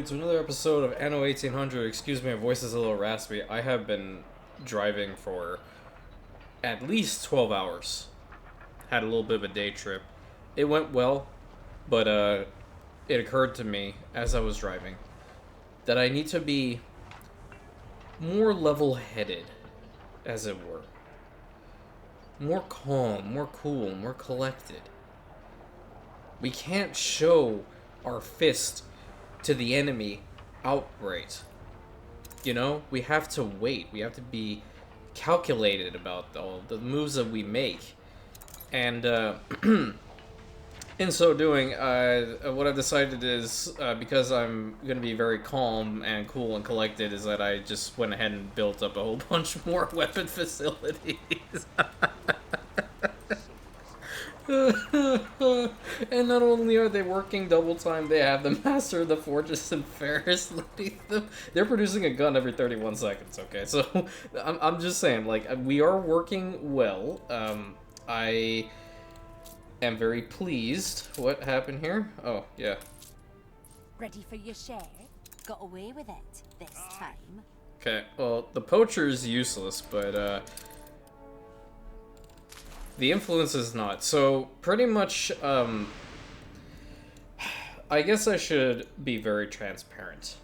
everybody, to another episode of Anno 1800. Excuse me, my voice is a little raspy. I have been driving for at least 12 hours. Had a little bit of a day trip. It went well, but it occurred to me as I was driving that I need to be more level-headed, as it were. More calm, more cool, more collected. We can't show our fist to the enemy outright. You know, we have to wait. We have to be calculated about all the moves that we make. And in so doing, what I've decided is, because I'm going to be very calm and cool and collected, is that I just went ahead and built up a whole bunch more weapon facilities. And not only are they working double time, they have the Master of the Fortress and Ferris leading them. They're producing a gun every 31 seconds, okay? So, I'm just saying, like, we are working well. I am very pleased. What happened here? Oh, yeah. Ready for your share? Got away with it this time. Okay, well, the poacher is useless, but, the influence is not. So, pretty much, I guess I should be very transparent.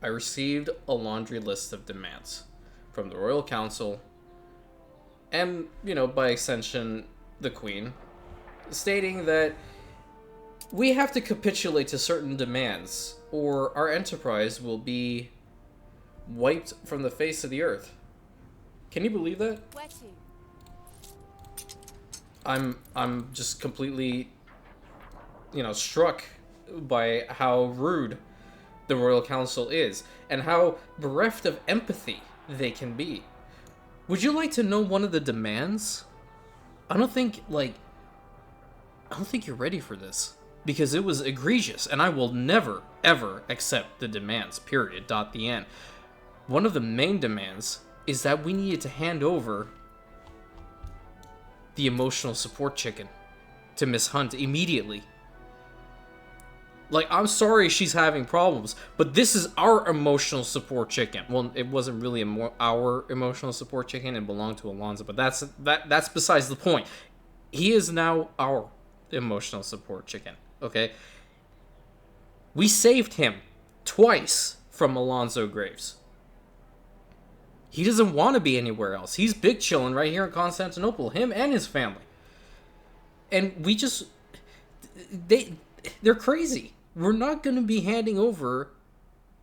I received a laundry list of demands from the Royal Council, and, you know, by extension, the Queen, stating that we have to capitulate to certain demands, or our enterprise will be wiped from the face of the earth. Can you believe that? Where to? I'm just completely, you know, struck by how rude the Royal Council is, and how bereft of empathy they can be. Would you like to know one of the demands? I don't think you're ready for this, because it was egregious, and I will never, ever accept the demands, period, the end. One of the main demands is that we needed to hand over the emotional support chicken to Miss Hunt immediately. Like, I'm sorry she's having problems, but this is our emotional support chicken. Well, it wasn't really our emotional support chicken, it belonged to Alonzo, but that's besides the point. He is now our emotional support chicken, okay? We saved him twice from Alonzo Graves. He doesn't want to be anywhere else. He's big chilling right here in Constantinople, him and his family. And we just... They're crazy. We're not going to be handing over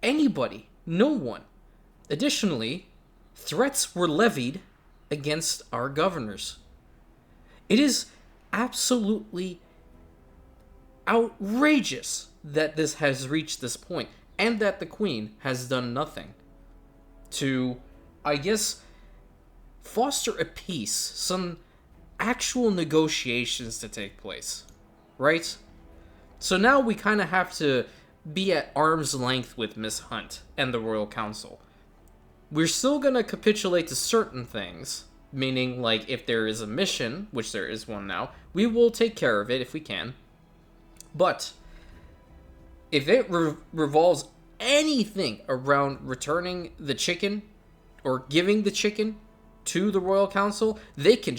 anybody. No one. Additionally, threats were levied against our governors. It is absolutely outrageous that this has reached this point, and that the Queen has done nothing to, I guess, foster a peace, some actual negotiations to take place, right? So now we kind of have to be at arm's length with Miss Hunt and the Royal Council. We're still going to capitulate to certain things, meaning, like, if there is a mission, which there is one now, we will take care of it if we can. But if it revolves anything around returning the chicken or giving the chicken to the Royal Council, they can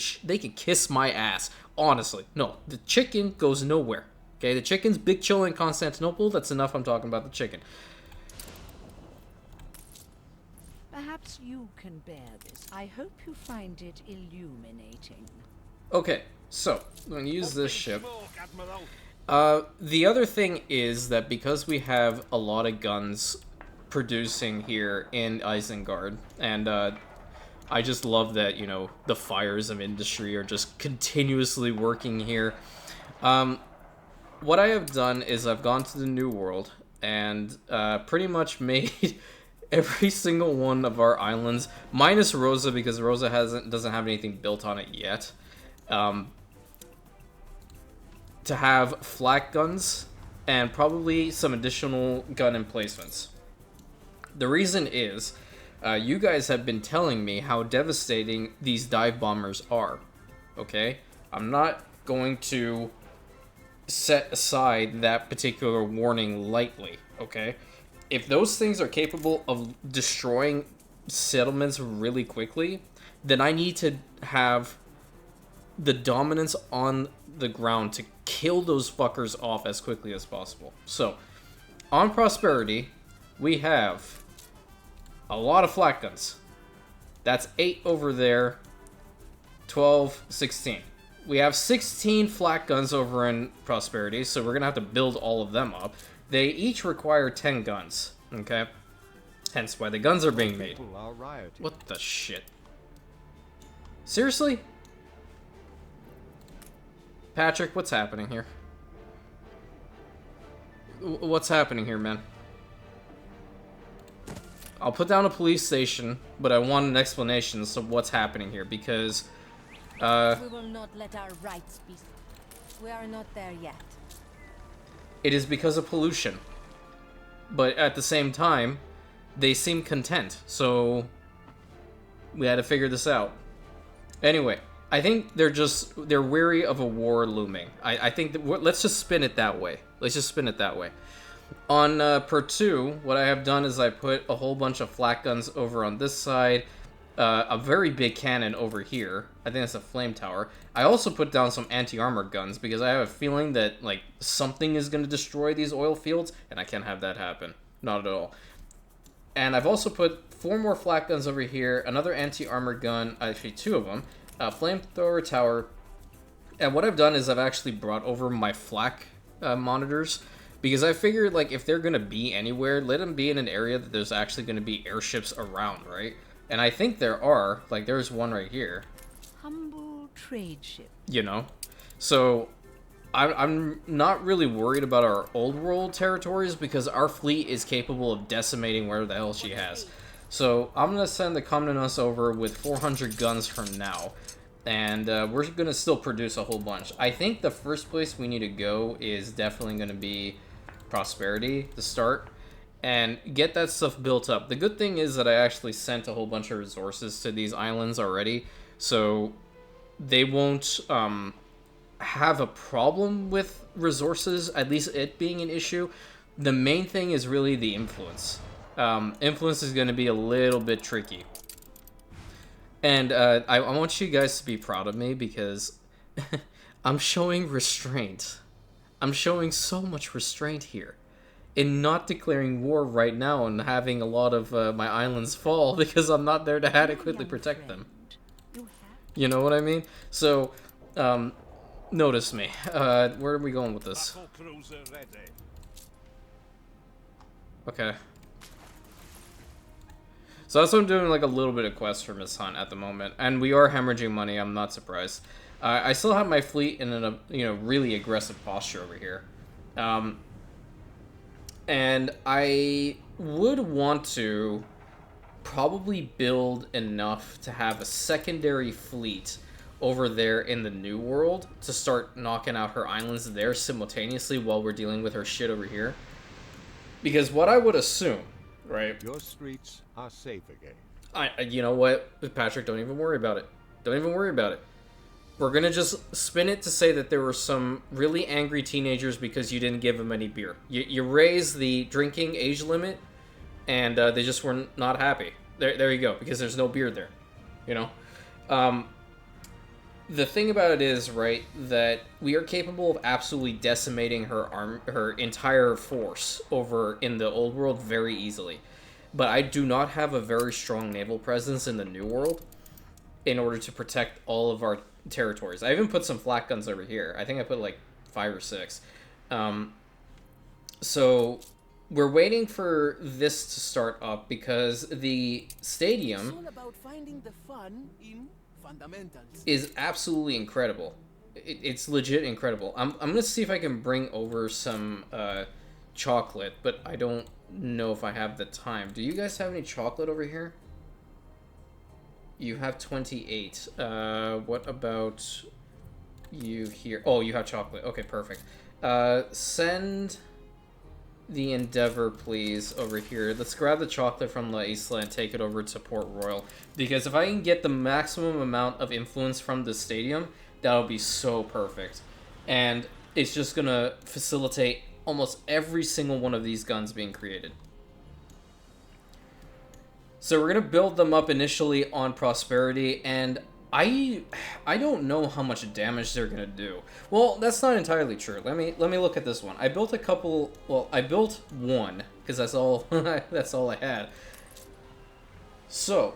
kiss my ass. Honestly, no, the chicken goes nowhere. Okay, the chicken's big chill in Constantinople. That's enough. I'm talking about the chicken. Perhaps you can bear this. I hope you find it illuminating. Okay, so I'm gonna use this ship. The other thing is that because we have a lot of guns producing here in Isengard, and I just love that, you know, the fires of industry are just continuously working here. What I have done is I've gone to the New World and pretty much made every single one of our islands, minus Rosa, because Rosa doesn't have anything built on it yet, to have flak guns and probably some additional gun emplacements. The reason is, you guys have been telling me how devastating these dive bombers are, okay? I'm not going to set aside that particular warning lightly, okay? If those things are capable of destroying settlements really quickly, then I need to have the dominance on the ground to kill those fuckers off as quickly as possible. So, on prosperity, we have a lot of flak guns. That's 8 over there, 12, 16. We have 16 flak guns over in prosperity, so we're gonna have to build all of them up. They each require 10 guns, okay? Hence why the guns are being made. What the shit? Seriously? Patrick, what's happening here? What's happening here, man? I'll put down a police station, but I want an explanation as to what's happening here, because We will not let our rights be. We are not there yet. it is because of pollution. But at the same time, they seem content, so we had to figure this out. Anyway, I think they're weary of a war looming. I think that let's just spin it that way. Let's just spin it that way. On per 2, what I have done is I put a whole bunch of flak guns over on this side, a very big cannon over here. I think that's a flame tower. I also put down some anti-armor guns because I have a feeling that like something is going to destroy these oil fields, and I can't have that happen. Not at all. And I've also put 4 more flak guns over here, another anti-armor gun, actually 2 of them, a flamethrower tower, and what I've done is I've actually brought over my flak monitors, because I figured, like, if they're going to be anywhere, let them be in an area that there's actually going to be airships around, right? And I think there are. Like, there's one right here. Humble trade ship. You know? So, I'm not really worried about our old world territories, because our fleet is capable of decimating where the hell she has. So, I'm going to send the Commandants over with 400 guns from now. And we're going to still produce a whole bunch. I think the first place we need to go is definitely going to be prosperity to start and get that stuff built up. The good thing is that I actually sent a whole bunch of resources to these islands already, so they won't have a problem with resources, at least it being an issue. The main thing is really the influence. Influence is going to be a little bit tricky. And I want you guys to be proud of me, because I'm showing restraint. I'm showing so much restraint here in not declaring war right now and having a lot of my islands fall because I'm not there to adequately protect them. You know what I mean? So, notice me. Where are we going with this? Okay. So that's what I'm doing, like a little bit of quests for Miss Hunt at the moment, and we are hemorrhaging money. I'm not surprised. I still have my fleet in a really aggressive posture over here, and I would want to probably build enough to have a secondary fleet over there in the New World to start knocking out her islands there simultaneously while we're dealing with her shit over here. Because what I would assume, right? Your streets are safe again. You know what, Patrick? Don't even worry about it. Don't even worry about it. We're gonna just spin it to say that there were some really angry teenagers because you didn't give them any beer. You raised the drinking age limit, and they just were not happy. There you go, because there's no beer there. You know? The thing about it is, right, that we are capable of absolutely decimating her entire force over in the Old World very easily. But I do not have a very strong naval presence in the New World in order to protect all of our territories. I even put some flak guns over here. I think I put like 5 or 6. So we're waiting for this to start up because the stadium It's all about finding the fun in fundamentals. is absolutely incredible. It's legit incredible. I'm gonna see if I can bring over some chocolate, but I don't know if I have the time. Do you guys have any chocolate over here? You have 28. What about you here? Oh, you have chocolate. Okay, perfect. Send the Endeavor, please, over here. Let's grab the chocolate from La Isla and take it over to Port Royal. Because if I can get the maximum amount of influence from the stadium, that'll be so perfect. And it's just gonna facilitate almost every single one of these guns being created. So we're gonna build them up initially on prosperity, and I don't know how much damage they're gonna do. Well, that's not entirely true. Let me look at this one. I built a couple. Well, I built one because that's all that's all I had. So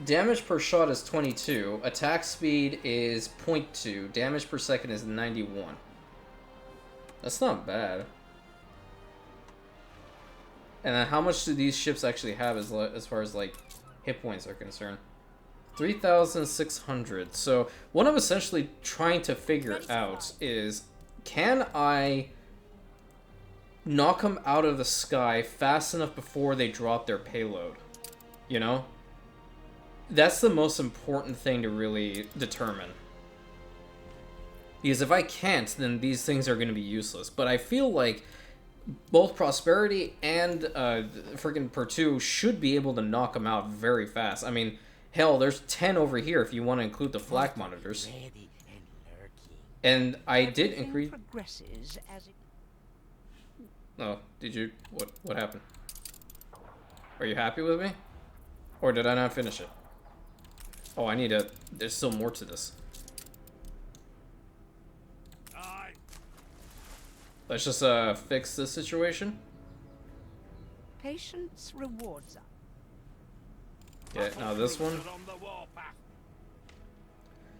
damage per shot is 22. Attack speed is 0.2. Damage per second is 91. That's not bad. And then how much do these ships actually have as far as like hit points are concerned? 3,600. So what I'm essentially trying to figure out is, can I knock them out of the sky fast enough before they drop their payload? You know? That's the most important thing to really determine. Because if I can't, then these things are going to be useless. But I feel like both Prosperity and friggin' Pertu should be able to knock them out very fast. I mean, hell, there's 10 over here if you want to include the flak monitors. And I did increase... Progresses as it... Oh, did you... What happened? Are you happy with me? Or did I not finish it? Oh, I need to... There's still more to this. Let's just fix this situation. Patience rewards us. Yeah, now this one.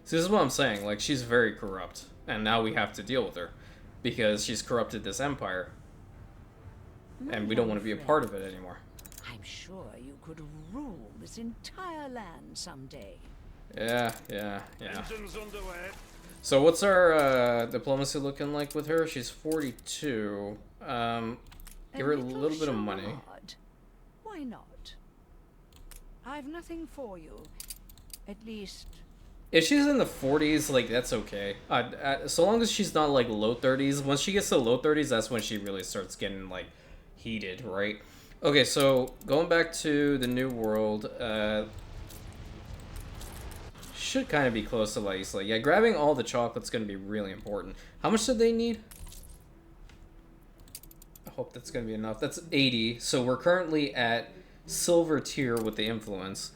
See, this is what I'm saying. Like, she's very corrupt. And now we have to deal with her. Because she's corrupted this empire. And we don't want to be a part of it anymore. I'm sure you could rule this entire land someday. Yeah. So what's our diplomacy looking like with her? She's 42. Give her a little bit of money. Charade. Why not? I've nothing for you. At least... If she's in the 40s, like, that's okay. So long as she's not, like, low 30s. Once she gets to low 30s, that's when she really starts getting, like, heated, right? Okay, so going back to the New World, should kind of be close to La Isla. Yeah, grabbing all the chocolate's going to be really important. How much did they need? I hope that's going to be enough. That's 80. So we're currently at silver tier with the influence.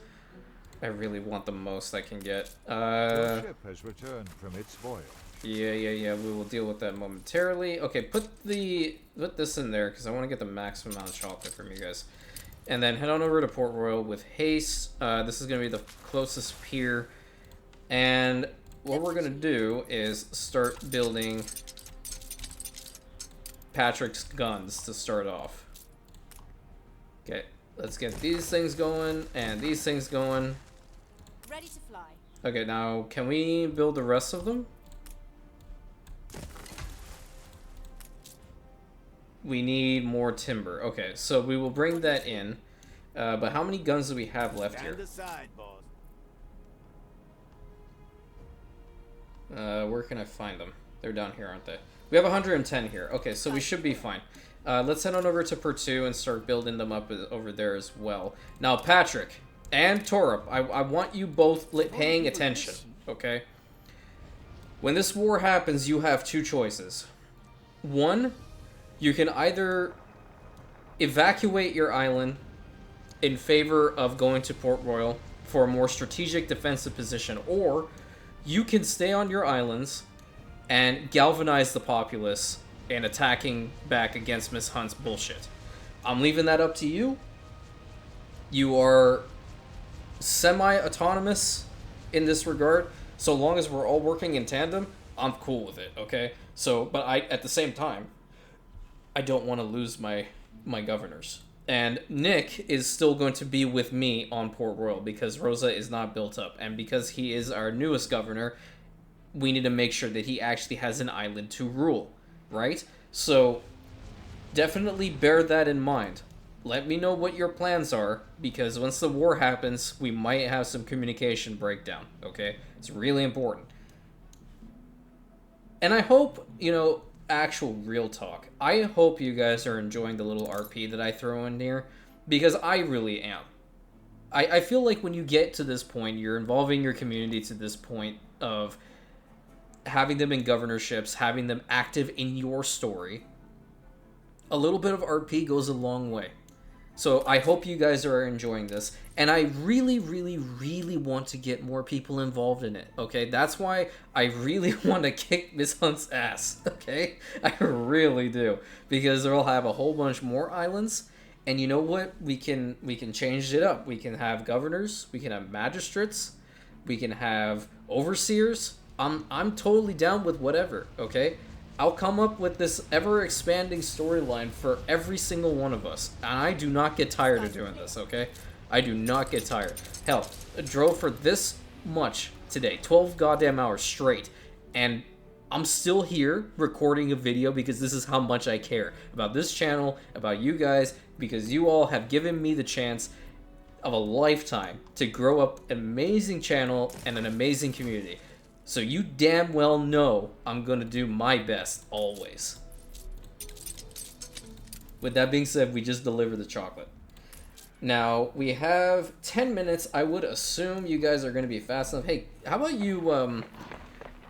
I really want the most I can get. Your ship has returned from its voyage. Yeah. We will deal with that momentarily. Okay, put this in there because I want to get the maximum amount of chocolate from you guys. And then head on over to Port Royal with haste. This is going to be the closest pier. And what we're going to do is start building Patrick's guns to start off. Okay, let's get these things going and these things going. Ready to fly. Okay, now can we build the rest of them? We need more timber. Okay, so we will bring that in. But how many guns do we have left here? Aside, boss. Where can I find them? They're down here, aren't they? We have 110 here. Okay, so we should be fine. Let's head on over to Pertu and start building them up over there as well. Now, Patrick and Torup, I want you both paying attention, okay? When this war happens, you have two choices. One, you can either evacuate your island in favor of going to Port Royal for a more strategic defensive position, or you can stay on your islands and galvanize the populace in attacking back against Miss Hunt's bullshit. I'm leaving that up to you. You are semi-autonomous in this regard. So long as we're all working in tandem, I'm cool with it, okay? So, but at the same time, I don't want to lose my governors. And Nick is still going to be with me on Port Royal because Rosa is not built up. And because he is our newest governor, we need to make sure that he actually has an island to rule, right? So definitely bear that in mind. Let me know what your plans are, because once the war happens, we might have some communication breakdown, okay? It's really important. And I hope, actual real talk. I hope you guys are enjoying the little RP that I throw in here, because I really am. I feel like when you get to this point, you're involving your community to this point of having them in governorships, having them active in your story, a little bit of RP goes a long way. So I hope you guys are enjoying this, and I really, really, really want to get more people involved in it, okay? That's why I really want to kick Miss Hunt's ass, okay? I really do, because they'll have a whole bunch more islands, and you know what? We can change it up. We can have governors, we can have magistrates, we can have overseers. I'm totally down with whatever, okay? I'll come up with this ever-expanding storyline for every single one of us. And I do not get tired of doing this, okay? I do not get tired. Hell, I drove for this much today. 12 goddamn hours straight. And I'm still here recording a video because this is how much I care about this channel, about you guys, because you all have given me the chance of a lifetime to grow up an amazing channel and an amazing community. So you damn well know I'm going to do my best, always. With that being said, we just delivered the chocolate. Now, we have 10 minutes. I would assume you guys are going to be fast enough. Hey, how about you,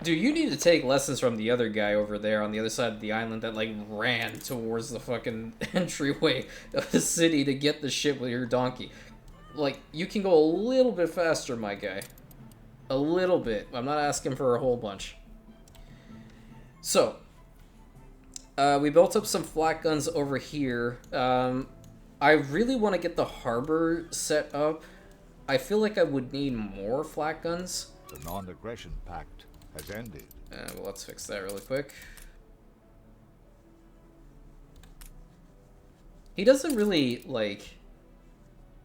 dude, you need to take lessons from the other guy over there on the other side of the island that, like, ran towards the fucking entryway of the city to get the shit with your donkey. Like, you can go a little bit faster, my guy. A little bit. I'm not asking for a whole bunch. So, we built up some flak guns over here. I really want to get the harbor set up. I feel like I would need more flak guns. The non-aggression pact has ended. Well, let's fix that really quick. He doesn't really, like,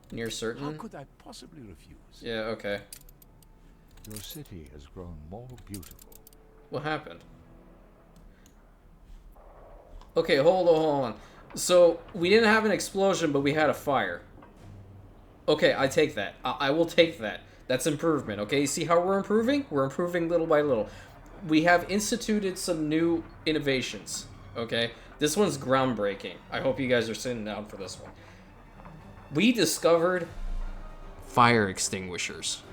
near certain. How could I possibly refuse? Yeah, okay. Your city has grown more beautiful. What happened? Okay, hold on. So, we didn't have an explosion, but we had a fire. Okay, I take that. I will take that. That's improvement, okay? See how we're improving? We're improving little by little. We have instituted some new innovations, okay? This one's groundbreaking. I hope you guys are sitting down for this one. We discovered fire extinguishers.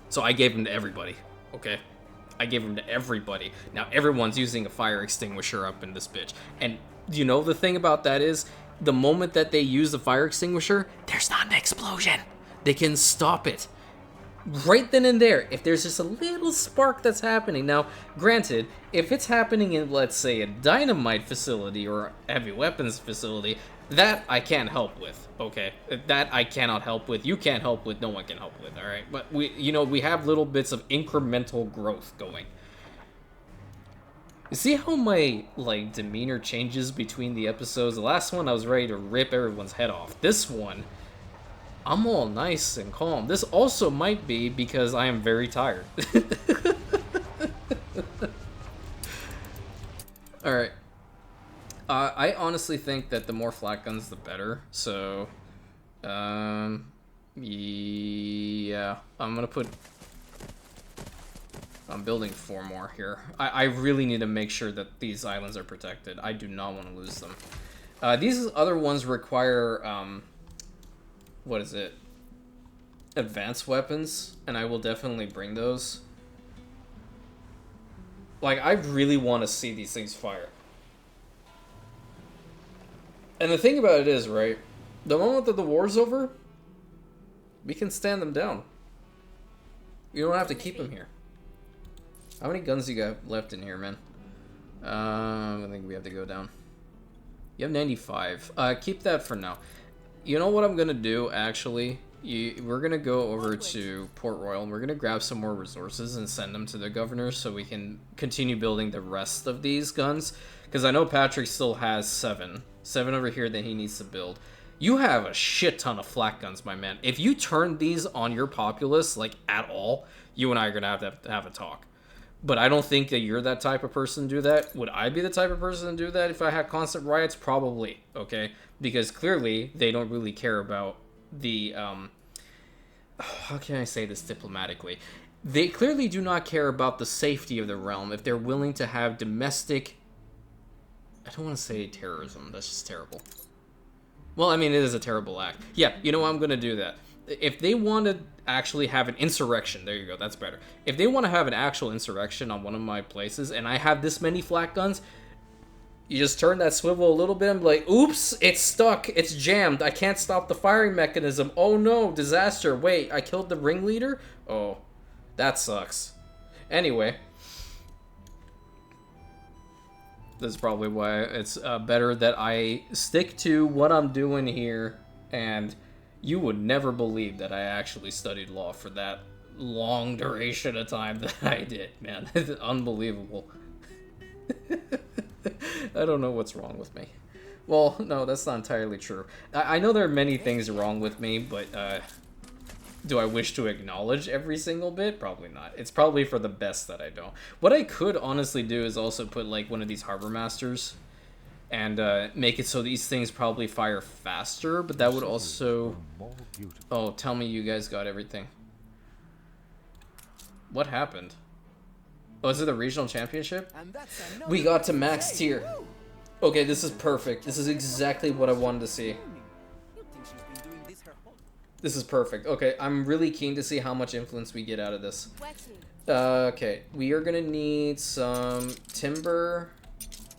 So I gave them to everybody, okay? I gave them to everybody. Now everyone's using a fire extinguisher up in this bitch. And you know the thing about that is, the moment that they use the fire extinguisher, there's not an explosion. They can stop it. Right then and there, if there's just a little spark that's happening. Now, granted, if it's happening in, let's say, a dynamite facility or a heavy weapons facility, that I can't help with, okay? That I cannot help with, you can't help with, no one can help with, alright? But, we have little bits of incremental growth going. You see how my, like, demeanor changes between the episodes? The last one, I was ready to rip everyone's head off. This one, I'm all nice and calm. This also might be because I am very tired. Alright. I honestly think that the more flak guns, the better. So, yeah, I'm building 4 more here. I really need to make sure that these islands are protected. I do not want to lose them. These other ones require, what is it? Advanced weapons, and I will definitely bring those. Like, I really want to see these things fire. And the thing about it is, right, the moment that the war's over, we can stand them down. You don't have to keep them here. How many guns do you got left in here, man? I think we have to go down. You have 95. Keep that for now. You know what I'm gonna do, actually? We're gonna go over to Port Royal, and we're gonna grab some more resources and send them to the governor so we can continue building the rest of these guns. Because I know Patrick still has 7. 7 over here that he needs to build. You have a shit ton of flak guns, my man. If you turn these on your populace, like, at all, you and I are gonna have to have a talk. But I don't think that you're that type of person to do that. Would I be the type of person to do that if I had constant riots? Probably, okay? Because clearly, they don't really care about the, how can I say this diplomatically? They clearly do not care about the safety of the realm if they're willing to have domestic, I don't want to say terrorism, that's just terrible. Well, I mean, it is a terrible act. Yeah, you know what, I'm going to do that. if they want to actually have an insurrection, there you go, that's better. If they want to have an actual insurrection on one of my places, and I have this many flak guns, you just turn that swivel a little bit and be like, oops, it's stuck, it's jammed, I can't stop the firing mechanism. Oh no, disaster. Wait, I killed the ringleader? Oh, that sucks. Anyway, this is probably why it's better that I stick to what I'm doing here, and you would never believe that I actually studied law for that long duration of time that I did, man. It's unbelievable. I don't know what's wrong with me. Well, no, that's not entirely true. I know there are many things wrong with me, but do I wish to acknowledge every single bit? Probably not. It's probably for the best that I don't. What I could honestly do is also put like one of these harbor masters and make it so these things probably fire faster, but that would also... Oh, tell me you guys got everything. What happened? Oh, is it the regional championship? We got to max tier. Okay, this is perfect. This is exactly what I wanted to see. This is perfect. Okay, I'm really keen to see how much influence we get out of this. Okay, we are gonna need some timber,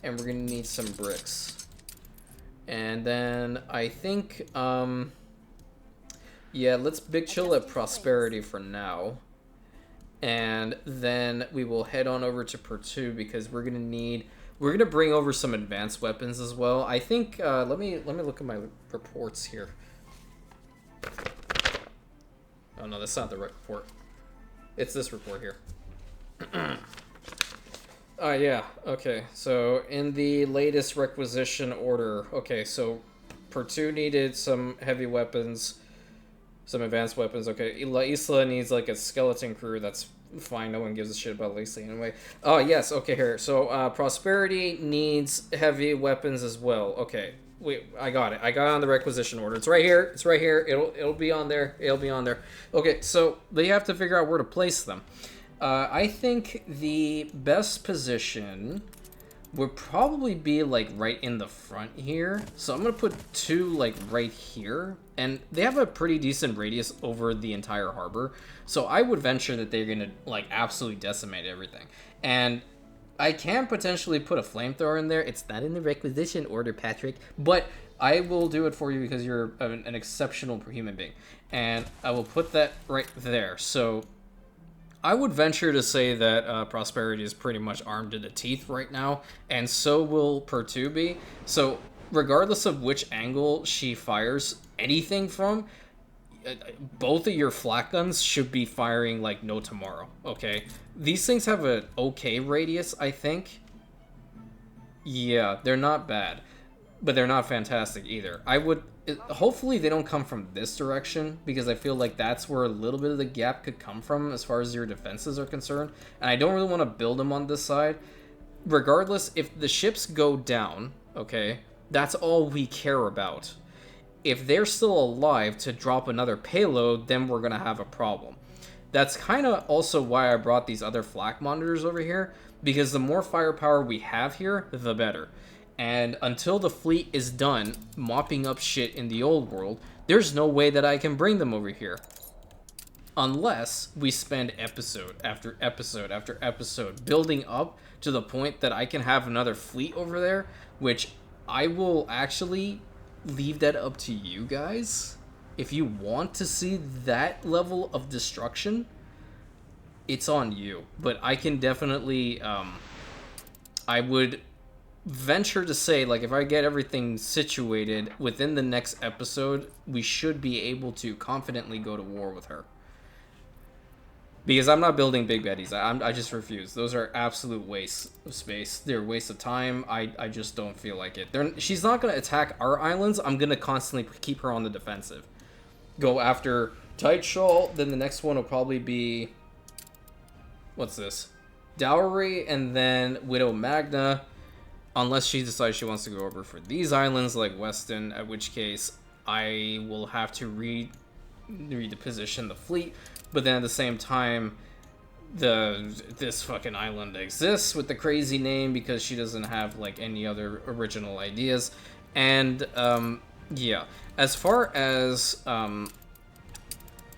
and we're gonna need some bricks. And then I think, yeah, let's big chill at prosperity for now. And then we will head on over to Pertu because we're gonna bring over some advanced weapons as well. I think let me look at my reports here. Oh no, that's not the right report. It's this report here. Yeah, okay. So in the latest requisition order, okay, so Pertu needed some heavy weapons. Some advanced weapons. Okay, La Isla needs like a skeleton crew. That's fine. No one gives a shit about La Isla anyway. Oh yes. Okay, here. So Prosperity needs heavy weapons as well. Okay, wait. I got it. I got it on the requisition order. It's right here. It's right here. It'll be on there. It'll be on there. Okay, so they have to figure out where to place them. I think the best position would probably be like right in the front here. So I'm gonna put two like right here, and they have a pretty decent radius over the entire harbor. So I would venture that they're gonna like absolutely decimate everything. And I can potentially put a flamethrower in there. It's not in the requisition order, Patrick, but I will do it for you because you're an exceptional human being. And I will put that right there. So I would venture to say that Prosperity is pretty much armed to the teeth right now, and so will Pertu be. So regardless of which angle she fires anything from, both of your flak guns should be firing like no tomorrow, okay? These things have an okay radius, I think. Yeah, they're not bad, but they're not fantastic either. Hopefully they don't come from this direction, because I feel like that's where a little bit of the gap could come from as far as your defenses are concerned. And I don't really want to build them on this side. Regardless, if the ships go down, okay, that's all we care about. If they're still alive to drop another payload, then we're going to have a problem. That's kind of also why I brought these other flak monitors over here, because the more firepower we have here, the better. And until the fleet is done mopping up shit in the old world, there's no way that I can bring them over here. Unless we spend episode after episode after episode building up to the point that I can have another fleet over there, which I will actually leave that up to you guys. If you want to see that level of destruction, it's on you. But I can definitely, I would venture to say, like, if I get everything situated within the next episode, we should be able to confidently go to war with her. Because I'm not building big baddies. I just refuse. Those are absolute wastes of space. They're a waste of time. I just don't feel like it. She's not going to attack our islands. I'm going to constantly keep her on the defensive. Go after Tight Shawl. Then the next one will probably be... What's this? Dowry, and then Widow Magna. Unless she decides she wants to go over for these islands like Weston, at which case I will have to reposition the fleet. But then at the same time, this fucking island exists with the crazy name because she doesn't have like any other original ideas. And yeah, as far as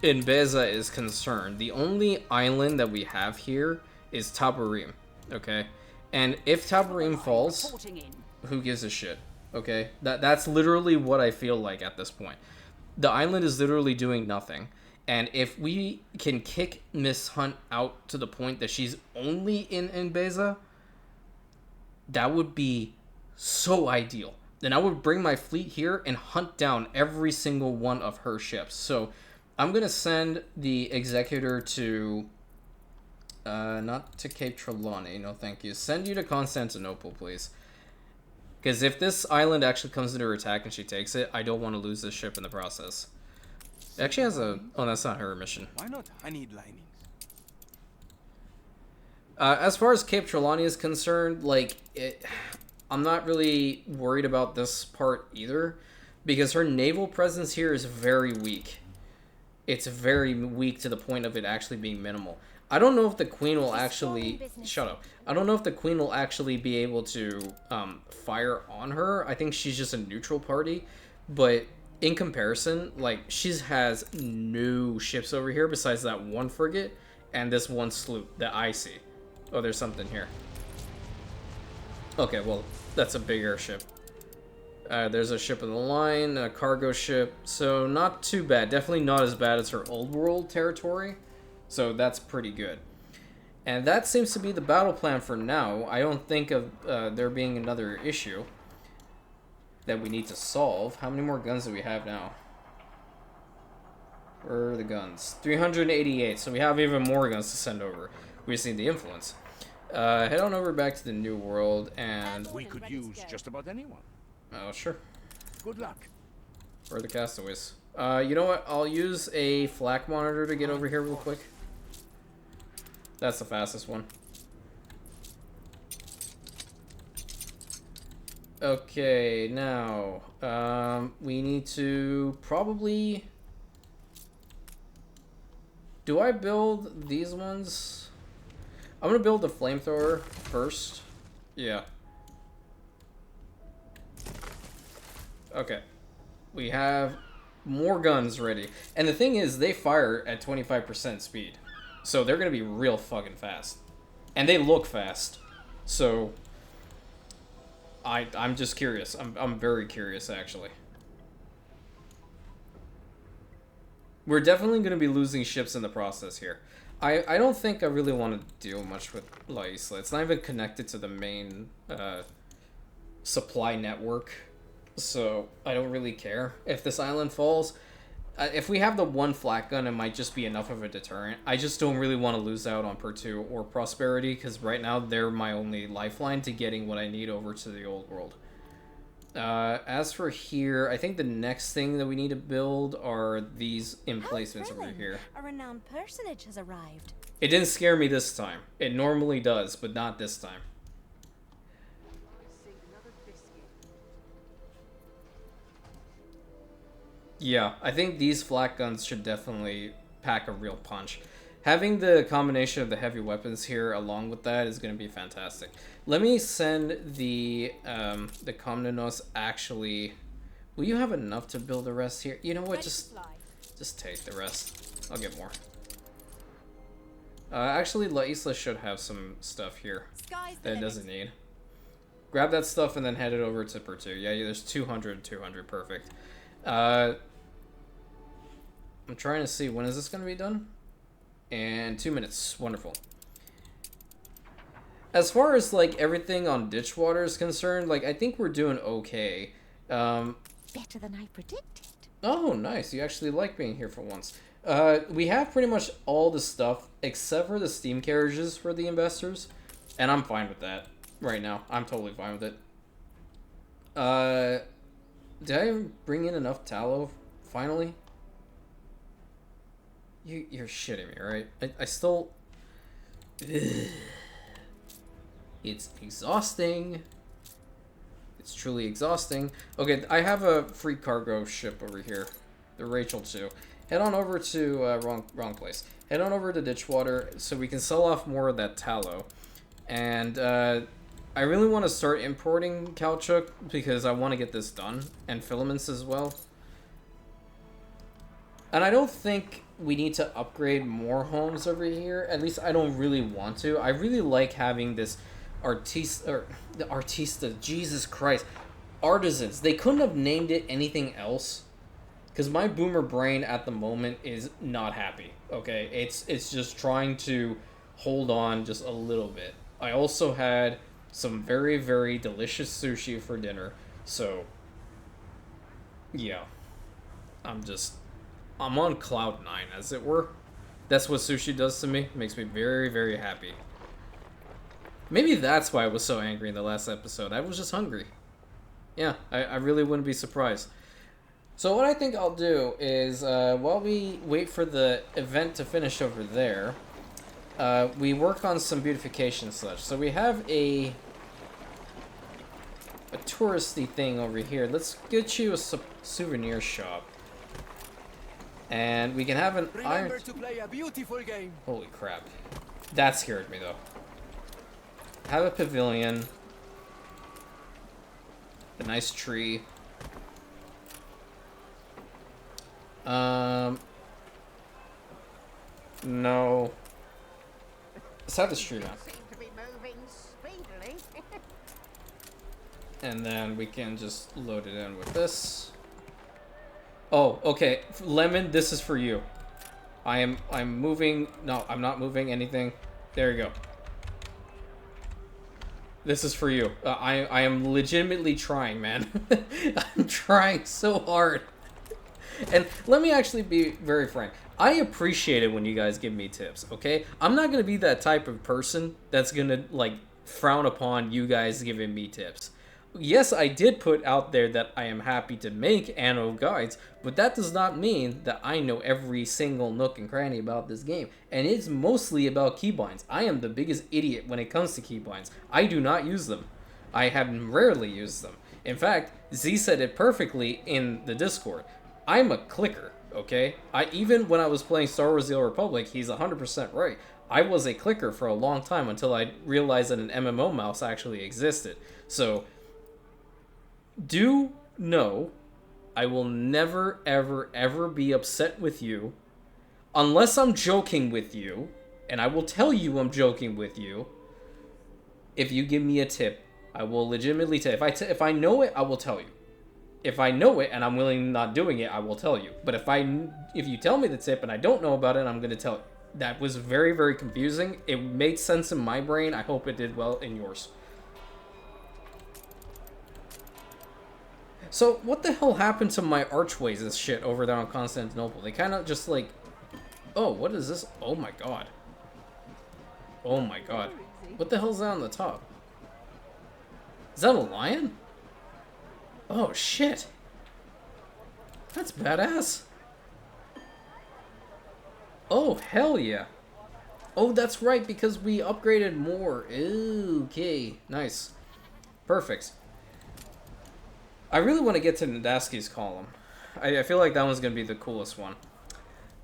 Inbeza is concerned, the only island that we have here is Tabarim, okay? And if Tabarim falls, Reporting in. who gives a shit, okay? That's literally what I feel like at this point. The island is literally doing nothing. And if we can kick Miss Hunt out to the point that she's only in Inbeza, that would be so ideal. Then I would bring my fleet here and hunt down every single one of her ships. So I'm going to send the Executor to... not to Cape Trelawney, no thank you. Send you to Constantinople, please. Because if this island actually comes into her attack and she takes it, I don't want to lose this ship in the process. It actually has a... Oh, that's not her mission. Why not honeyed linings? As far as Cape Trelawney is concerned, like, I'm not really worried about this part either, because her naval presence here is very weak. It's very weak to the point of it actually being minimal. I don't know if the Queen will actually... Shut up. I don't know if the Queen will actually be able to fire on her. I think she's just a neutral party, but in comparison, like, she has no ships over here besides that one frigate and this one sloop that I see. Oh, there's something here. Okay, well, that's a big airship. There's a ship in the line, a cargo ship, so not too bad. Definitely not as bad as her old world territory, so that's pretty good. And that seems to be the battle plan for now. I don't think of there being another issue that we need to solve. How many more guns do we have now? Where are the guns? 388, so we have even more guns to send over. We just need the influence. Head on over back to the New World, and... We could use just about anyone. Oh, sure. Good luck. Where are the castaways? You know what? I'll use a flak monitor to get over here real quick. That's the fastest one. Okay, now, we need to probably... Do I build these ones? I'm gonna build the flamethrower first. Yeah. Okay. We have more guns ready. And the thing is, they fire at 25% speed. So they're gonna be real fucking fast. And they look fast. So... I'm just curious. I'm very curious, actually. We're definitely going to be losing ships in the process here. I don't think I really want to deal much with La Isla. It's not even connected to the main supply network. So I don't really care if this island falls. If we have the one flak gun, it might just be enough of a deterrent. I just don't really want to lose out on Pertu or Prosperity, because right now they're my only lifeline to getting what I need over to the old world. As for here, I think the next thing that we need to build are these emplacements over here. A renowned personage has arrived. It didn't scare me this time. It normally does, but not this time. Yeah, I think these flak guns should definitely pack a real punch. Having the combination of the heavy weapons here along with that is going to be fantastic. Let me send the Komnenos actually... Will you have enough to build the rest here? You know what, just take the rest. I'll get more. Actually, La Isla should have some stuff here that it doesn't need. Grab that stuff and then head it over to Pertu. Yeah, there's 200, perfect. I'm trying to see, when is this going to be done? And 2 minutes. Wonderful. As far as, like, everything on Ditchwater is concerned, like, I think we're doing okay. Better than I predicted. Oh, nice. You actually like being here for once. We have pretty much all the stuff, except for the steam carriages for the investors. And I'm fine with that right now. I'm totally fine with it. Did I bring in enough tallow, finally? You're shitting me, right? I still... Ugh. It's exhausting. It's truly exhausting. Okay, I have a free cargo ship over here. The Rachel 2. Head on over to... wrong place. Head on over to Ditchwater so we can sell off more of that tallow. And, I really want to start importing caoutchouc because I want to get this done. And filaments as well. And I don't think we need to upgrade more homes over here. At least I don't really want to. I really like having this the artista, Jesus Christ. Artisans. They couldn't have named it anything else. Because my boomer brain at the moment is not happy. Okay? It's just trying to hold on just a little bit. I also had some very, very delicious sushi for dinner. So, yeah. I'm on cloud 9, as it were. That's what sushi does to me. It makes me very, very happy. Maybe that's why I was so angry in the last episode. I was just hungry. Yeah, I really wouldn't be surprised. So what I think I'll do is, while we wait for the event to finish over there, we work on some beautification such. So we have a touristy thing over here. Let's get you a souvenir shop. And we can have an iron... Remember to play a beautiful game. Holy crap. That scared me, though. Have a pavilion. A nice tree. No. Let's have the street on. Seem to be moving speedily. And then we can just load it in with this. Oh, okay. Lemon, this is for you. I'm moving. No, I'm not moving anything. There you go. This is for you. I am legitimately trying, man. I'm trying so hard. And let me actually be very frank. I appreciate it when you guys give me tips, okay? I'm not going to be that type of person that's going to, like, frown upon you guys giving me tips. Yes, I did put out there that I am happy to make Anno guides, but that does not mean that I know every single nook and cranny about this game. And it's mostly about keybinds. I am the biggest idiot when it comes to keybinds. I do not use them. I have rarely used them. In fact, Z said it perfectly in the Discord. I'm a clicker, okay? Even when I was playing Star Wars The Old Republic, he's 100% right. I was a clicker for a long time until I realized that an MMO mouse actually existed. So... do know I will never, ever, ever be upset with you unless I'm joking with you, and I will tell you I'm joking with you. If you give me a tip, I will legitimately tell you. If I know it, I will tell you. If I know it and I'm willing not doing it, I will tell you. But if you tell me the tip and I don't know about it, I'm going to tell you. That was very, very confusing. It made sense in my brain. I hope it did well in yours. So, what the hell happened to my archways and shit over there on Constantinople? They kind of just like... Oh, what is this? Oh my god. Oh my god. What the hell's that on the top? Is that a lion? Oh shit. That's badass. Oh, hell yeah. Oh, that's right, because we upgraded more. Okay, nice. Perfect. I really want to get to Nadaski's column. I feel like that one's going to be the coolest one.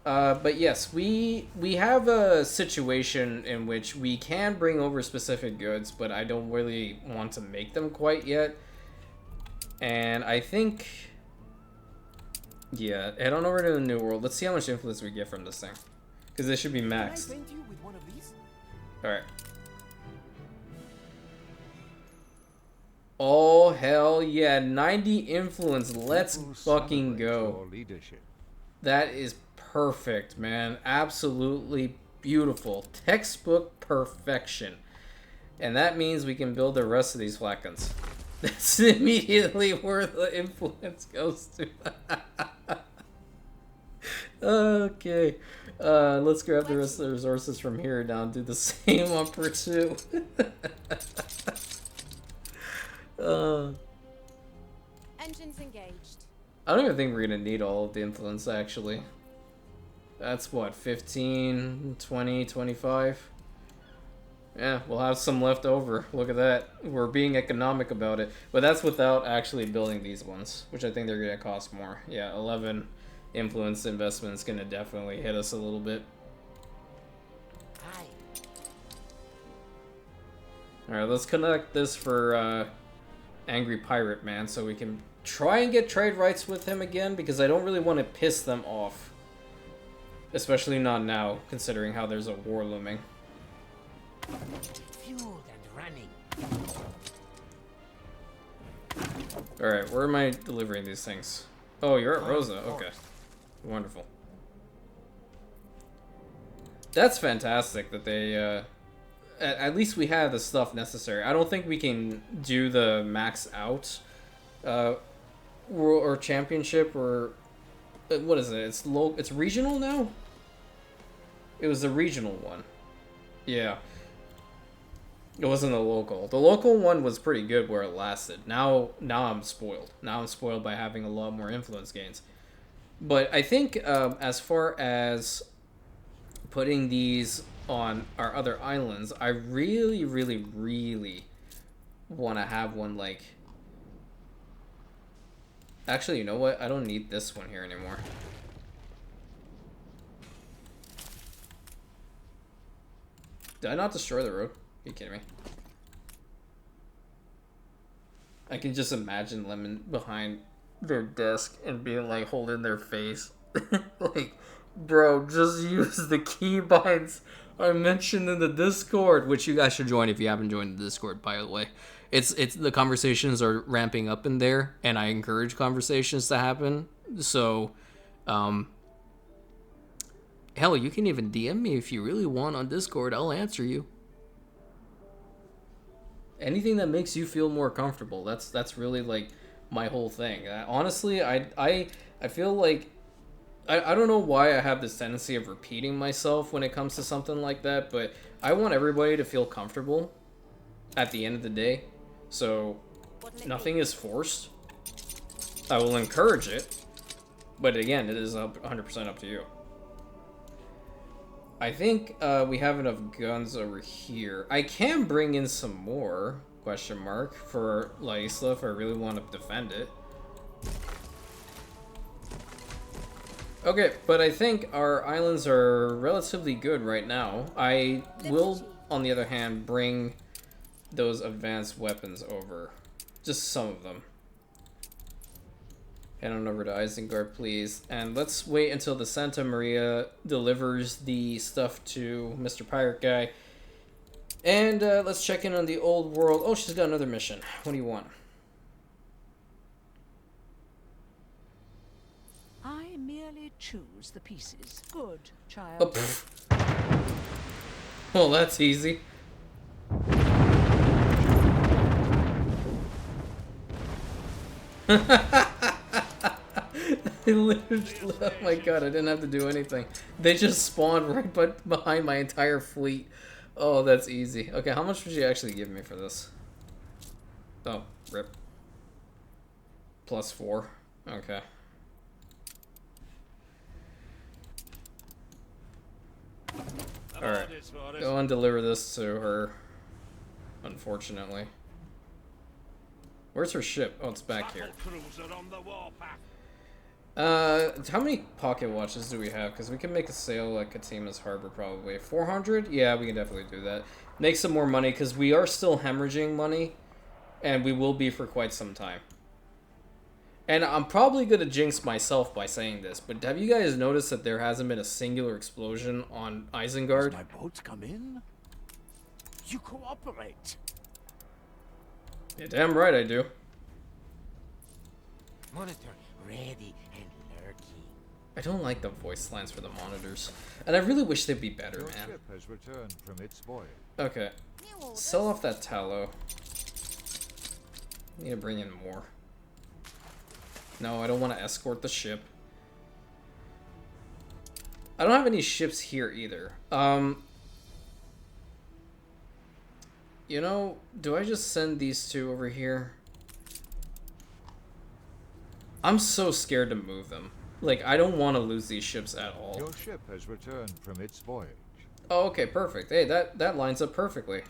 But yes, we have a situation in which we can bring over specific goods, but I don't really want to make them quite yet. And I think... yeah, head on over to the New World. Let's see how much influence we get from this thing. Because this should be Can I maxed. paint you with one of these? Alright. Oh, hell yeah. 90 influence. Let's People fucking celebrate go. your leadership. That is perfect, man. Absolutely beautiful. Textbook perfection. And that means we can build the rest of these flacons. That's immediately where the influence goes to. Okay. Let's grab the rest of the resources from here down. Do the same on Pursuit. Engines engaged. I don't even think we're gonna need all of the influence, actually. That's what, 15, 20, 25? Yeah, we'll have some left over. Look at that. We're being economic about it. But that's without actually building these ones, which I think they're gonna cost more. Yeah, 11 influence investment's gonna definitely hit us a little bit. Aye. Alright, let's connect this for Angry Pirate Man so we can try and get trade rights with him again, because I don't really want to piss them off. Especially not now, considering how there's a war looming. Fueled and running. Alright, where am I delivering these things? Oh, you're at Rosa. Okay. Wonderful. That's fantastic that they, at least we have the stuff necessary. I don't think we can do the max out, or championship, or, what is it? It's regional now? It was the regional one. Yeah. It wasn't the local. The local one was pretty good where it lasted. Now I'm spoiled. Now I'm spoiled by having a lot more influence gains. But I think, as far as putting these on our other islands, I really, really, really want to have one like... Actually, you know what? I don't need this one here anymore. Did I not destroy the road? Are you kidding me? I can just imagine Lemon behind their desk and being like holding their face. Like, bro, just use the keybinds I mentioned in the Discord, which you guys should join if you haven't joined the Discord, by the way. It's the conversations are ramping up in there, and I encourage conversations to happen. So, hell, you can even DM me if you really want on Discord. I'll answer you. Anything that makes you feel more comfortable. That's really like my whole thing. Honestly, I feel like I don't know why I have this tendency of repeating myself when it comes to something like that, but I want everybody to feel comfortable at the end of the day. So nothing is forced. I will encourage it, but again, it is 100% up to you. I think we have enough guns over here. I can bring in some more, question mark, for La Isla if I really want to defend it. Okay, but I think our islands are relatively good right now. I will, on the other hand, bring those advanced weapons over. Just some of them. Head on over to Isengard, please. And let's wait until the Santa Maria delivers the stuff to Mr. Pirate Guy. And let's check in on the old world. Oh, she's got another mission. What do you want? I merely choose the pieces. Good, child. Oh, well, that's easy. Oh my god, I didn't have to do anything. They just spawned right behind my entire fleet. Oh, that's easy. Okay, how much would you actually give me for this? Oh, rip. +4. Okay. Alright. Go and deliver this to her. Unfortunately. Where's her ship? Oh, it's back here. How many pocket watches do we have? Because we can make a sale at Katima's Harbor probably. 400? Yeah, we can definitely do that. Make some more money because we are still hemorrhaging money. And we will be for quite some time. And I'm probably going to jinx myself by saying this, but have you guys noticed that there hasn't been a singular explosion on Isengard? Does my boats come in? You cooperate. Yeah, damn right I do. Monitor ready and lurking. I don't like the voice lines for the monitors. And I really wish they'd be better, Your man. ship has returned from its voyage. Okay. Sell off that tallow. Need to bring in more. No, I don't want to escort the ship. I don't have any ships here either. You know, do I just send these two over here? I'm so scared to move them. Like, I don't want to lose these ships at all. Your ship has returned from its voyage. Oh, okay, perfect. Hey, that lines up perfectly.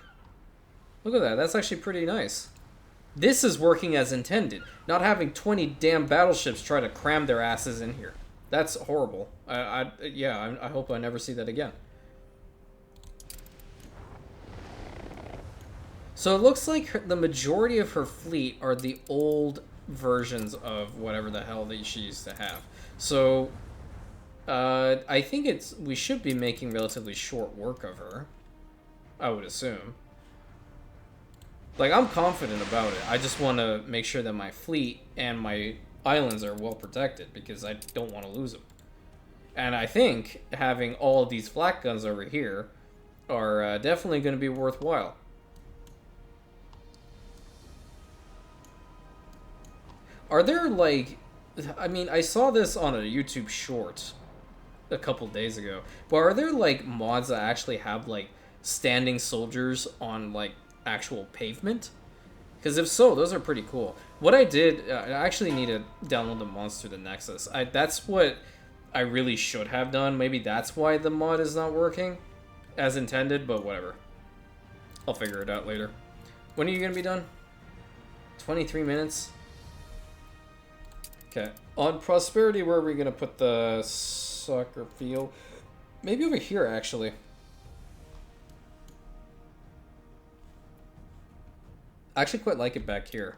Look at that. That's actually pretty nice. This is working as intended. Not having 20 damn battleships try to cram their asses in here. That's horrible. I hope I never see that again. So it looks like the majority of her fleet are the old versions of whatever the hell that she used to have. So, I think we should be making relatively short work of her. I would assume. Like, I'm confident about it. I just want to make sure that my fleet and my islands are well protected, because I don't want to lose them. And I think having all of these flak guns over here are definitely going to be worthwhile. Are there, like... I mean, I saw this on a YouTube short a couple days ago. But are there, like, mods that actually have, like, standing soldiers on, like, actual pavement? Because if so, those are pretty cool. What I did... I actually need to download the mods through the Nexus. That's what I really should have done. Maybe that's why the mod is not working as intended, but whatever. I'll figure it out later. When are you going to be done? 23 minutes? Okay. On Prosperity, where are we going to put the soccer field? Maybe over here, actually. I actually quite like it back here.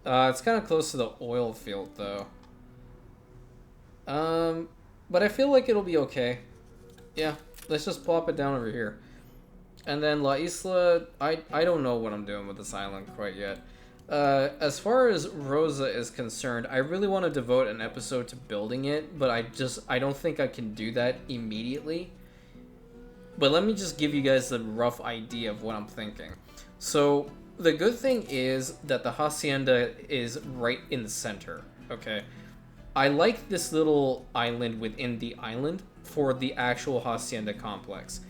It's kind of close to the oil field, though. But I feel like it'll be okay. Yeah, let's just plop it down over here. And then La Isla, I don't know what I'm doing with this island quite yet. As far as Rosa is concerned, I really want to devote an episode to building it, but I don't think I can do that immediately. But let me just give you guys a rough idea of what I'm thinking. So, the good thing is that the hacienda is right in the center, okay? I like this little island within the island for the actual hacienda complex.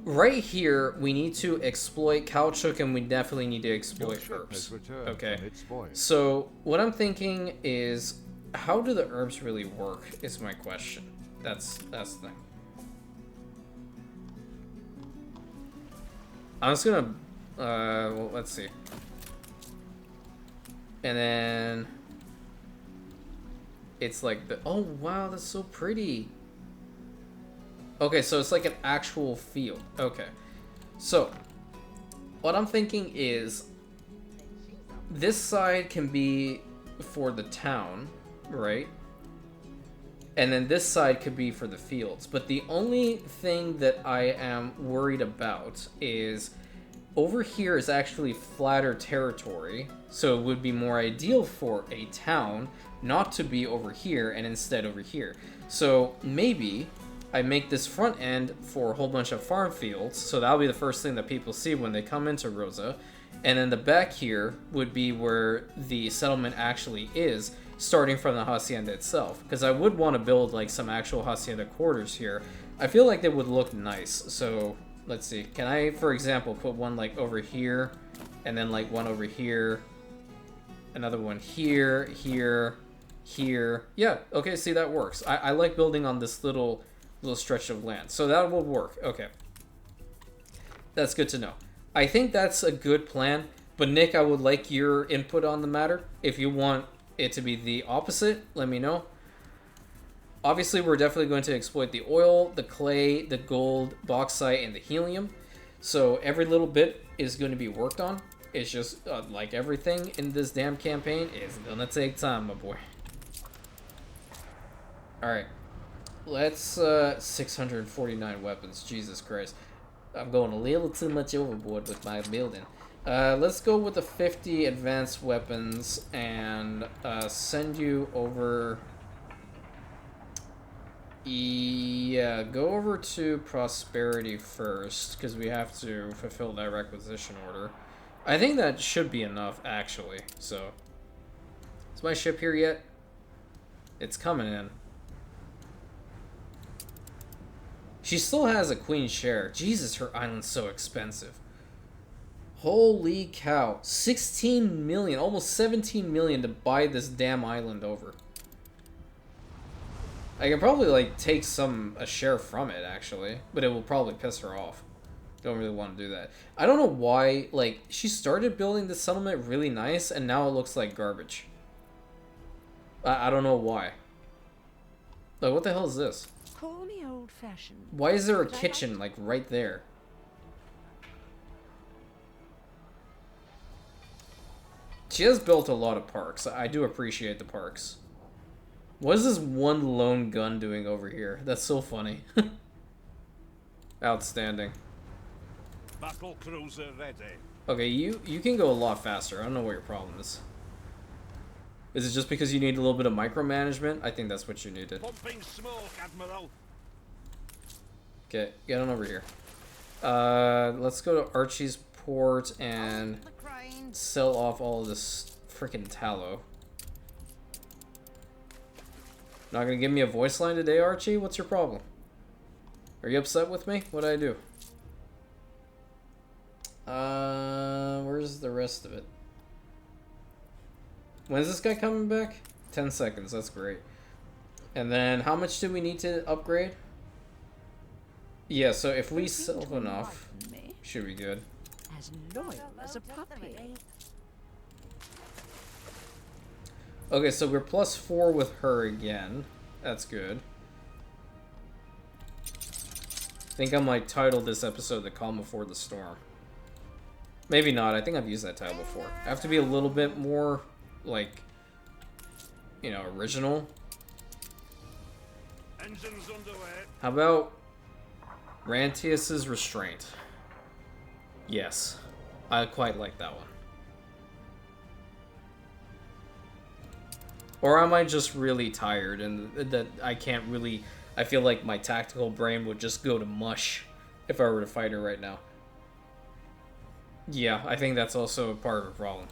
Right here, we need to exploit caoutchouc, and we definitely need to exploit herbs. Okay, so what I'm thinking is, how do the herbs really work, is my question. That's the thing. I'm just gonna, well, let's see. And then, it's like the, oh wow, that's so pretty. Okay, so it's like an actual field. Okay. So, what I'm thinking is, this side can be for the town, right? And then this side could be for the fields. But the only thing that I am worried about is, over here is actually flatter territory, so it would be more ideal for a town not to be over here and instead over here. So, maybe I make this front end for a whole bunch of farm fields, so that'll be the first thing that people see when they come into Rosa. And then the back here would be where the settlement actually is, starting from the hacienda itself. Because I would want to build like some actual hacienda quarters here. I feel like they would look nice. So let's see. Can I, for example, put one like over here, and then like one over here, another one here, here, here. Yeah, okay, see, that works. I like building on this little stretch of land. So that will work. Okay. That's good to know. I think that's a good plan. But Nick, I would like your input on the matter. If you want it to be the opposite, let me know. Obviously, we're definitely going to exploit the oil, the clay, the gold, bauxite, and the helium. So every little bit is going to be worked on. It's just, like everything in this damn campaign, is gonna take time, my boy. Alright. Let's, 649 weapons. Jesus Christ. I'm going a little too much overboard with my building. Let's go with the 50 advanced weapons and send you over. Yeah, go over to Prosperity first, because we have to fulfill that requisition order. I think that should be enough, actually. So, is my ship here yet? It's coming in. She still has a queen share. Jesus, her island's so expensive. Holy cow. 16 million, almost 17 million to buy this damn island over. I can probably, like, take a share from it, actually. But it will probably piss her off. Don't really want to do that. I don't know why, like, she started building the settlement really nice, and now it looks like garbage. I don't know why. Like, what the hell is this? Call me old-fashioned. Why is there a kitchen, like, right there? She has built a lot of parks. I do appreciate the parks. What is this one lone gun doing over here? That's so funny. Outstanding. Battle cruiser ready. Okay, you can go a lot faster. I don't know what your problem is. Is it just because you need a little bit of micromanagement? I think that's what you needed. Pumping smoke, Admiral. Okay, get on over here. Let's go to Archie's port and sell off all of this freaking tallow. Not gonna give me a voice line today, Archie? What's your problem? Are you upset with me? What did I do? Where's the rest of it? When's this guy coming back? 10 seconds, that's great. And then, how much do we need to upgrade? Yeah, so if we sell enough, should be good. As loyal as a puppy. Okay, so we're +4 with her again. That's good. I think I might title this episode The Calm Before the Storm. Maybe not, I think I've used that title before. I have to be a little bit more, like, you know, original. Engines underway. How about Rantius's Restraint? Yes, I quite like that one. Or am I just really tired and that I can't really... I feel like my tactical brain would just go to mush if I were to fight her right now. Yeah, I think that's also part of the problem.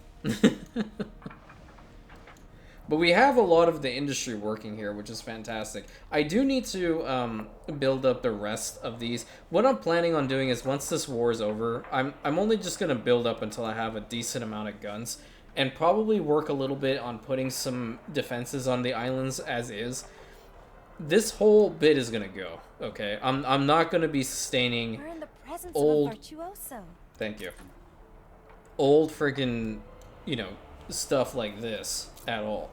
But we have a lot of the industry working here, which is fantastic. I do need to build up the rest of these. What I'm planning on doing is once this war is over, I'm only just going to build up until I have a decent amount of guns. And probably work a little bit on putting some defenses on the islands as is. This whole bit is going to go, okay? I'm not going to be sustaining We're in the presence old... of a virtuoso. Thank you. Old friggin', you know, stuff like this at all.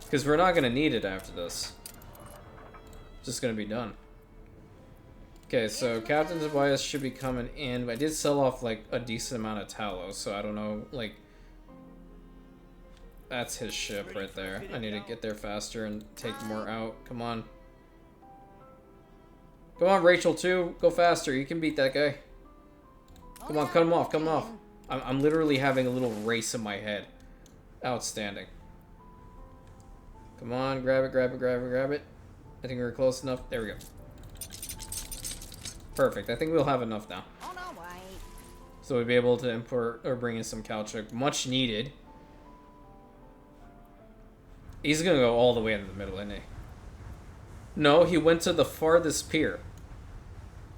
Because we're not going to need it after this. It's just going to be done. Okay, so Captain Tobias should be coming in. I did sell off, like, a decent amount of tallow, so I don't know, like... That's his ship right there. I need to get there faster and take more out. Come on. Come on, Rachel, too. Go faster. You can beat that guy. Come on, cut him off. Cut him off. I'm literally having a little race in my head. Outstanding. Come on, grab it, grab it, grab it, grab it. I think we're close enough. There we go. Perfect. I think we'll have enough now. So we'll be able to import or bring in some caoutchouc. Much needed. He's gonna go all the way into the middle, isn't he? No, he went to the farthest pier.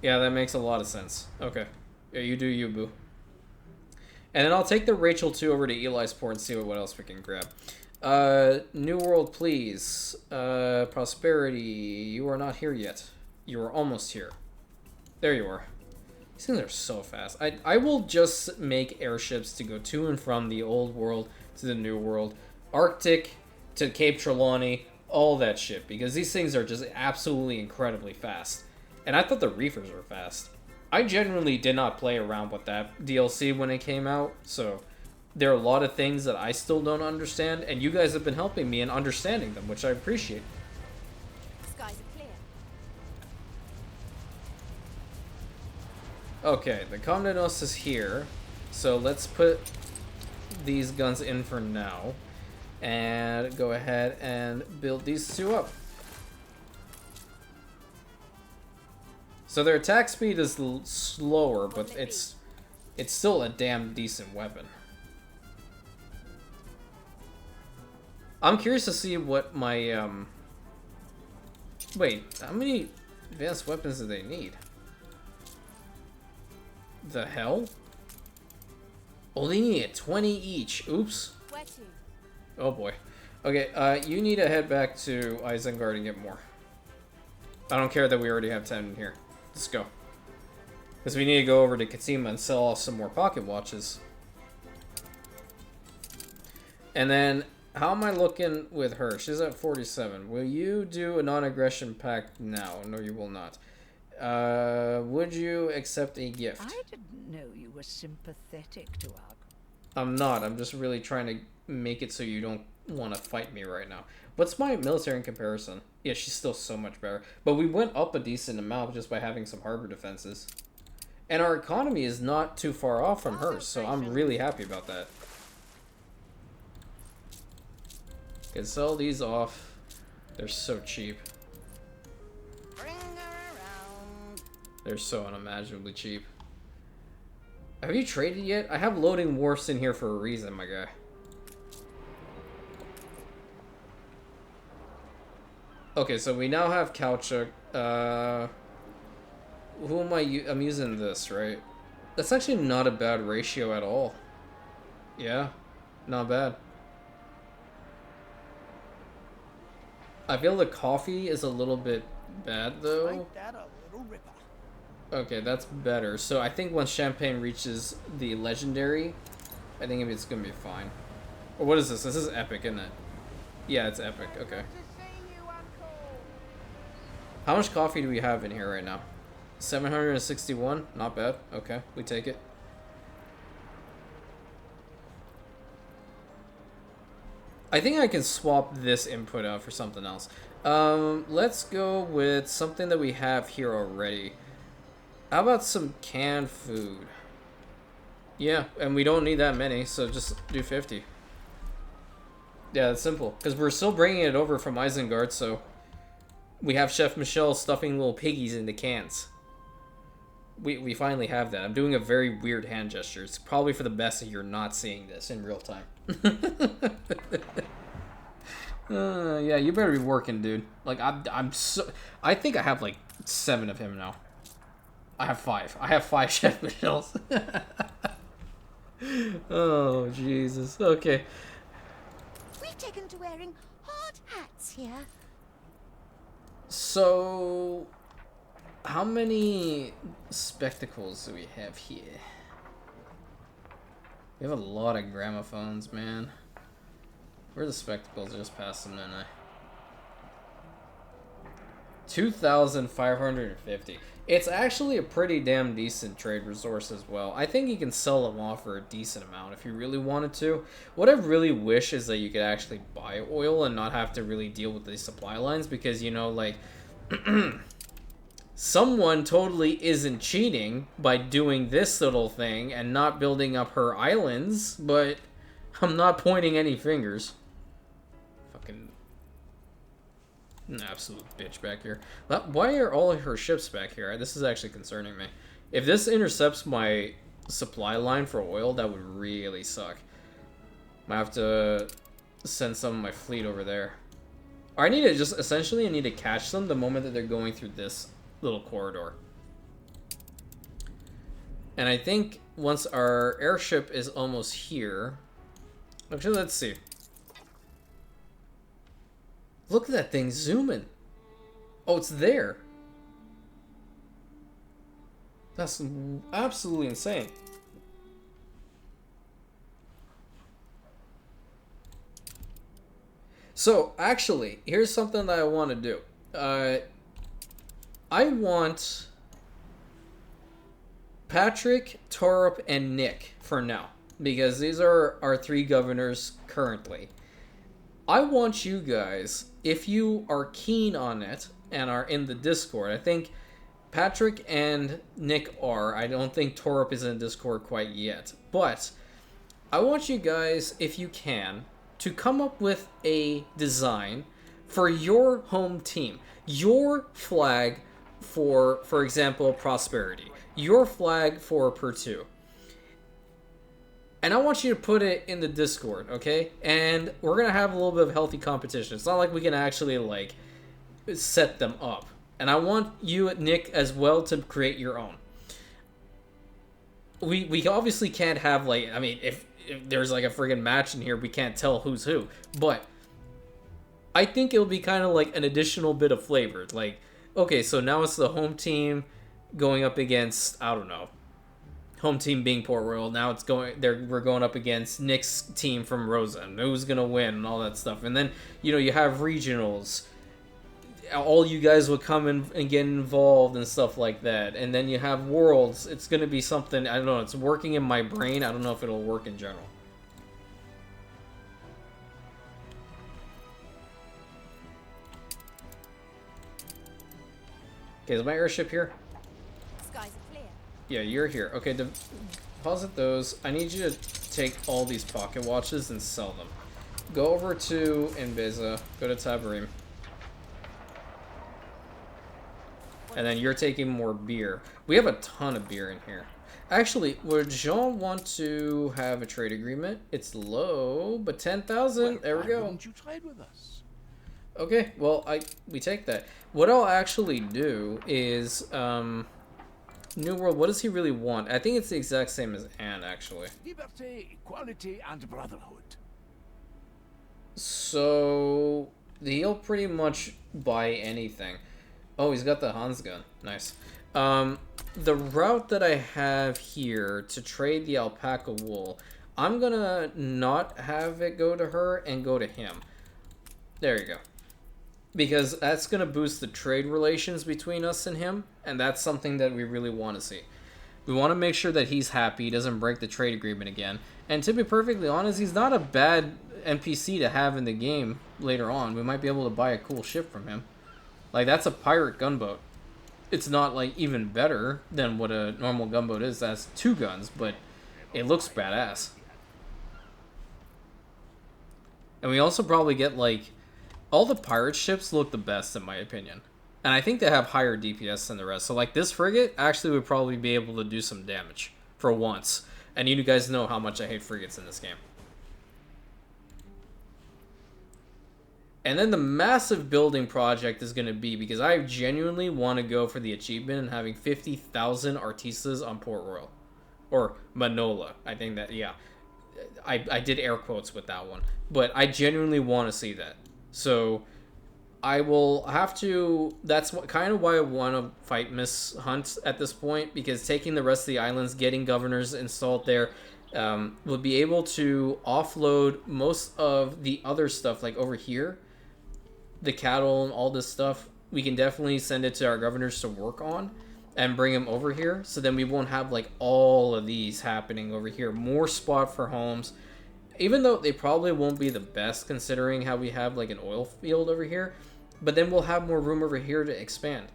Yeah, that makes a lot of sense. Okay. Yeah, you do you, boo. And then I'll take the Rachel 2 over to Eli's port and see what else we can grab. New World, please. Prosperity. You are not here yet. You are almost here. There you are. These things are so fast. I will just make airships to go to and from the old world to the new world. Arctic to Cape Trelawney, all that shit. Because these things are just absolutely incredibly fast. And I thought the reefers were fast. I genuinely did not play around with that DLC when it came out. So there are a lot of things that I still don't understand. And you guys have been helping me in understanding them, which I appreciate. Skies are clear. Okay, the Commodos is here, so let's put these guns in for now, and go ahead and build these two up. So their attack speed is slower, but it's still a damn decent weapon. I'm curious to see what my, wait, how many advanced weapons do they need? The hell? Oh, they need 20 each. Oops. Where to? Oh boy. Okay, you need to head back to Isengard and get more. I don't care that we already have 10 in here. Let's go. Because we need to go over to Katima and sell off some more pocket watches. And then, how am I looking with her? She's at 47. Will you do a non-aggression pact now? No, you will not. Would you accept a gift? I didn't know you were sympathetic to our... I'm not. I'm just really trying to make it so you don't want to fight me right now. What's my military in comparison? Yeah, she's still so much better. But we went up a decent amount just by having some harbor defenses. And our economy is not too far off from hers, so I'm really happy about that. Can sell these off. They're so cheap. They're so unimaginably cheap. Have you traded yet? I have loading wharfs in here for a reason, my guy. Okay, so we now have Kalchuk. Who am I'm using this, right? That's actually not a bad ratio at all. Yeah, not bad. I feel the coffee is a little bit bad, though. Ain't that a little ripper? Okay, that's better. So I think once Champagne reaches the legendary, I think it's gonna be fine. Or what is this? This is epic, isn't it? Yeah, it's epic. Okay. How much coffee do we have in here right now? 761? Not bad. Okay, we take it. I think I can swap this input out for something else. Let's go with something that we have here already. How about some canned food? Yeah, and we don't need that many, so just do 50. Yeah, it's simple. Because we're still bringing it over from Isengard, so... We have Chef Michelle stuffing little piggies into cans. We finally have that. I'm doing a very weird hand gesture. It's probably for the best that you're not seeing this in real time. Yeah, you better be working, dude. Like, I'm so... I think I have, like, 7 of him now. I have 5. I have 5 Chef Michelles. Oh, Jesus. Okay. We've taken to wearing hard hats here. So... How many spectacles do we have here? We have a lot of gramophones, man. Where are the spectacles? I just passed them, didn't I? 2,550. It's actually a pretty damn decent trade resource as well. I think you can sell them off for a decent amount if you really wanted to. What I really wish is that you could actually buy oil and not have to really deal with these supply lines because, you know, like... Someone totally isn't cheating by doing this little thing and not building up her islands, but I'm not pointing any fingers. Fucking an absolute bitch back here. Why are all of her ships back here? This is actually concerning me. If this intercepts my supply line for oil, that would really suck. Might have to send some of my fleet over there. Or I need to just, essentially, I need to catch them the moment that they're going through this little corridor. And I think once our airship is almost here... Actually, let's see. Look at that thing zooming. Oh, it's there. That's absolutely insane. So, actually, here's something that I want to do. I want Patrick, Torup, and Nick for now. Because these are our 3 governors currently. I want you guys, if you are keen on it and are in the Discord, I think Patrick and Nick are. I don't think Torup is in Discord quite yet. But I want you guys, if you can, to come up with a design for your home team. Your flag for example, Prosperity. Your flag for Pertu. And I want you to put it in the Discord, okay? And we're going to have a little bit of healthy competition. It's not like we can actually, like, set them up. And I want you, Nick, as well to create your own. We obviously can't have, like, I mean, if there's, like, a friggin' match in here, we can't tell who's who. But I think it'll be kind of like an additional bit of flavor. Like, okay, so now it's the home team going up against, I don't know, home team being Port Royal. Now it's we're going up against Nick's team from Rosa, and who's gonna win and all that stuff. And then, you know, you have regionals. all you guys would come in and get involved and stuff like that. And then you have worlds. It's going to be something, I don't know, it's working in my brain. I don't know if it'll work in general. Okay, is my airship here? Skies are clear. Yeah, you're here. Okay, deposit those. I need you to take all these pocket watches and sell them. Go over to Inbeza. Go to Tabarim. And then you're taking more beer. We have a ton of beer in here. Actually, would Jean want to have a trade agreement? It's low, but 10,000. There we Why go. wouldn't you trade with us? Okay, well, we take that. What I'll actually do is, New World, what does he really want? I think it's the exact same as Anne, actually. Liberty, equality, and brotherhood. So, he'll pretty much buy anything. Oh, he's got the Hans gun. Nice. The route that I have here to trade the alpaca wool, I'm gonna not have it go to her and go to him. There you go. Because that's going to boost the trade relations between us and him, and that's something that we really want to see. We want to make sure that he's happy, he doesn't break the trade agreement again. And to be perfectly honest, he's not a bad NPC to have in the game later on. We might be able to buy a cool ship from him. Like, that's a pirate gunboat. It's not, like, even better than what a normal gunboat is. That's 2 guns, but it looks badass. And we also probably get, like, all the pirate ships look the best in my opinion. And I think they have higher DPS than the rest. So like this frigate actually would probably be able to do some damage for once. And you guys know how much I hate frigates in this game. And then the massive building project is going to be, because I genuinely want to go for the achievement and having 50,000 Artistas on Port Royal. Or Manola. I think that, yeah. I did air quotes with that one. But I genuinely want to see that. So I will have to, that's what kind of why I want to fight Miss Hunt at this point, because taking the rest of the islands, getting governors installed there, will be able to offload most of the other stuff, like over here, the cattle and all this stuff. We can definitely send it to our governors to work on and bring them over here, so then we won't have like all of these happening over here. More spot for homes. Even though they probably won't be the best considering how we have like an oil field over here, but then we'll have more room over here to expand.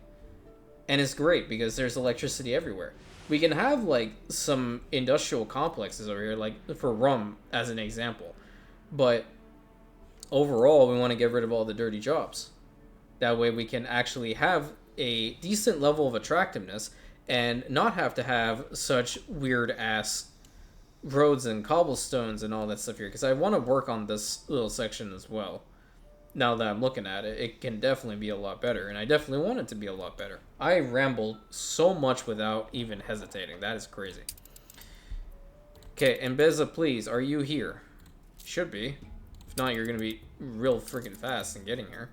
And it's great because there's electricity everywhere. We can have like some industrial complexes over here, like for rum as an example. But overall, we want to get rid of all the dirty jobs. That way we can actually have a decent level of attractiveness and not have to have such weird ass roads and cobblestones and all that stuff here, because I want to work on this little section as well. Now that I'm looking at it, it can definitely be a lot better, and I definitely want it to be a lot better. I rambled so much without even hesitating. That is crazy. Okay, Mbeza, please, are you here? Should be. If not, you're gonna be real freaking fast in getting here.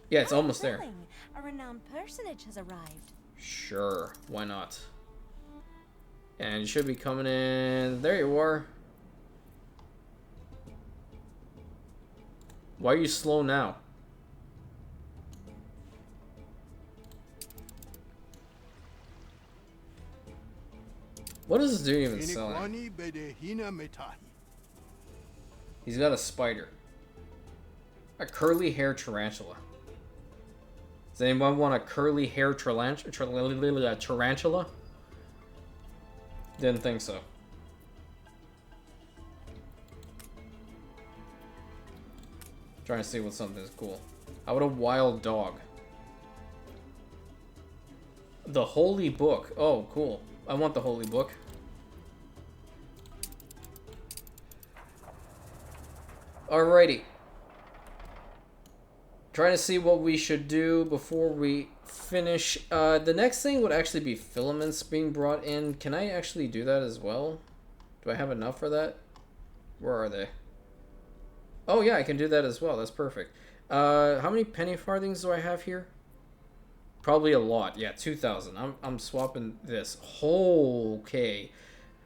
Yeah, it's almost there. A renowned personage has arrived. Sure, why not? And you should be coming in. There you are. Why are you slow now? What is this dude even selling? He's got a spider. A curly hair tarantula. Does anyone want a curly hair tarantula? Didn't think so. Trying to see what something's cool. How about a wild dog? The Holy Book. Oh, cool. I want the Holy Book. Alrighty. Trying to see what we should do before we finish. The next thing would actually be filaments being brought in. Can I actually do that as well? Do I have enough for that? Where are they? Oh yeah, I can do that as well. That's perfect. How many penny farthings do I have here? Probably a lot. Yeah, 2,000. I'm swapping this. Okay.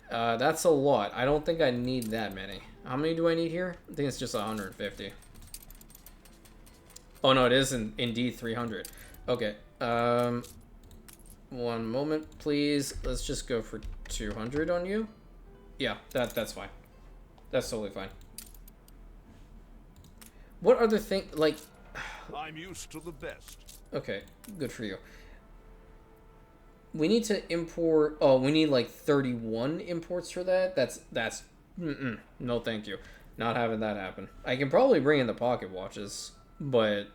That's a lot. I don't think I need that many. How many do I need here? I think it's just 150. Oh no, it is indeed 300. Okay. One moment, please. Let's just go for 200 on you. Yeah, that's fine. That's totally fine. What other thing, like... I'm used to the best. Okay, good for you. We need to import... Oh, we need like 31 imports for that? That's... No, thank you. Not having that happen. I can probably bring in the pocket watches, but...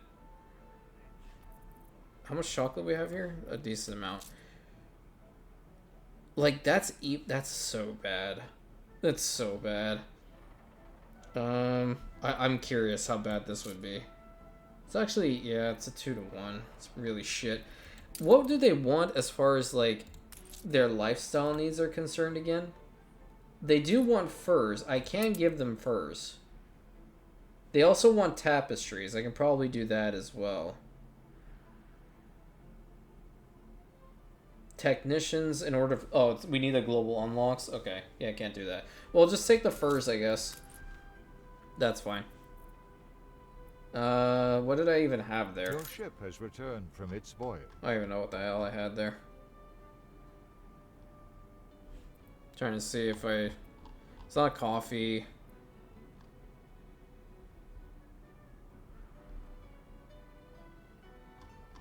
How much chocolate we have here? A decent amount. Like, that's so bad. That's so bad. I'm curious how bad this would be. It's actually, yeah, it's a 2-to-1. It's really shit. What do they want as far as, like, their lifestyle needs are concerned again? They do want furs. I can give them furs. They also want tapestries. I can probably do that as well. Technicians in order... Oh, we need the global unlocks? Okay. Yeah, I can't do that. Well, just take the furs, I guess. That's fine. What did I even have there? Your ship has returned from its voyage. I don't even know what the hell I had there. Trying to see if I... It's not coffee.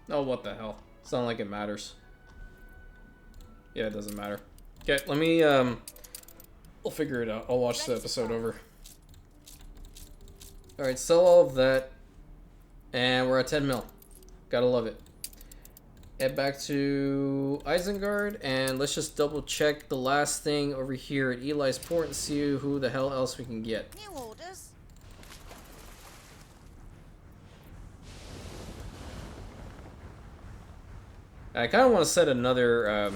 Oh, what the hell. It's not like it matters. Yeah, it doesn't matter. Okay, let me, I'll figure it out. I'll watch the episode over. Alright, sell all of that. And we're at 10 mil. Gotta love it. Head back to Isengard, and let's just double check the last thing over here at Eli's Port and see who the hell else we can get. New orders. I kind of want to set another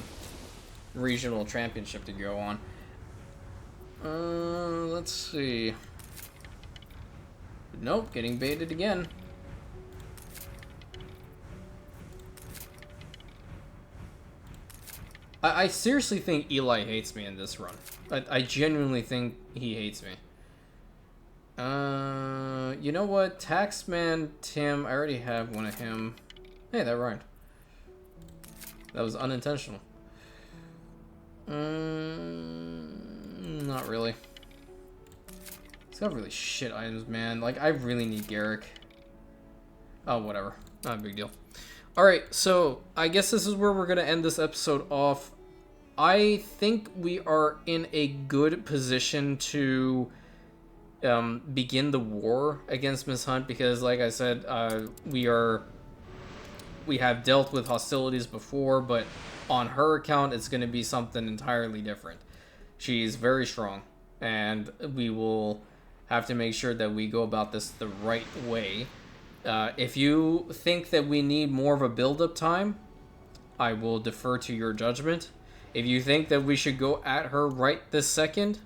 regional championship to go on. Let's see. Nope, getting baited again. I seriously think Eli hates me in this run. I genuinely think he hates me. You know what? Taxman Tim, I already have one of him. Hey, that rhymed. That was unintentional. Not really. It's got really shit items, man. Like, I really need Garrick. Oh, whatever. Not a big deal. Alright, so I guess this is where we're going to end this episode off. I think we are in a good position to begin the war against Miss Hunt because, like I said, we have dealt with hostilities before, but on her account, it's going to be something entirely different. She's very strong, and we will have to make sure that we go about this the right way. If you think that we need more of a build-up time, I will defer to your judgment. If you think that we should go at her right this second,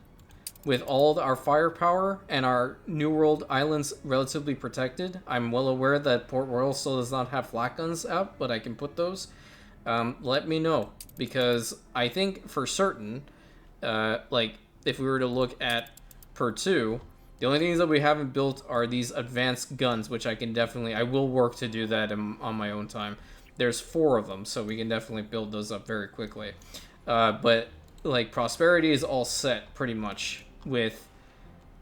with all our firepower and our New World islands relatively protected, I'm well aware that Port Royal still does not have flak guns out, but I can put those. Let me know, because I think for certain, like, if we were to look at Per 2, the only things that we haven't built are these advanced guns, which I will work to do that on my own time. There's 4 of them, so we can definitely build those up very quickly. But, like, Prosperity is all set, pretty much, with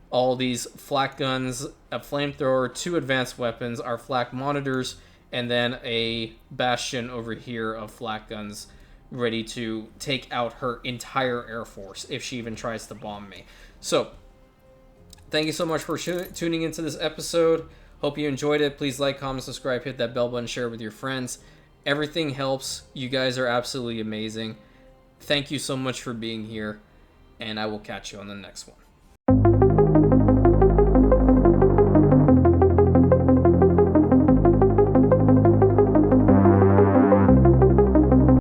all these flak guns, a flamethrower, 2 advanced weapons, our flak monitors, and then a bastion over here of flak guns ready to take out her entire air force if she even tries to bomb me. So, thank you so much for tuning into this episode. Hope you enjoyed it. Please like, comment, subscribe, hit that bell button, share it with your friends. Everything helps. You guys are absolutely amazing. Thank you so much for being here, and I will catch you on the next one.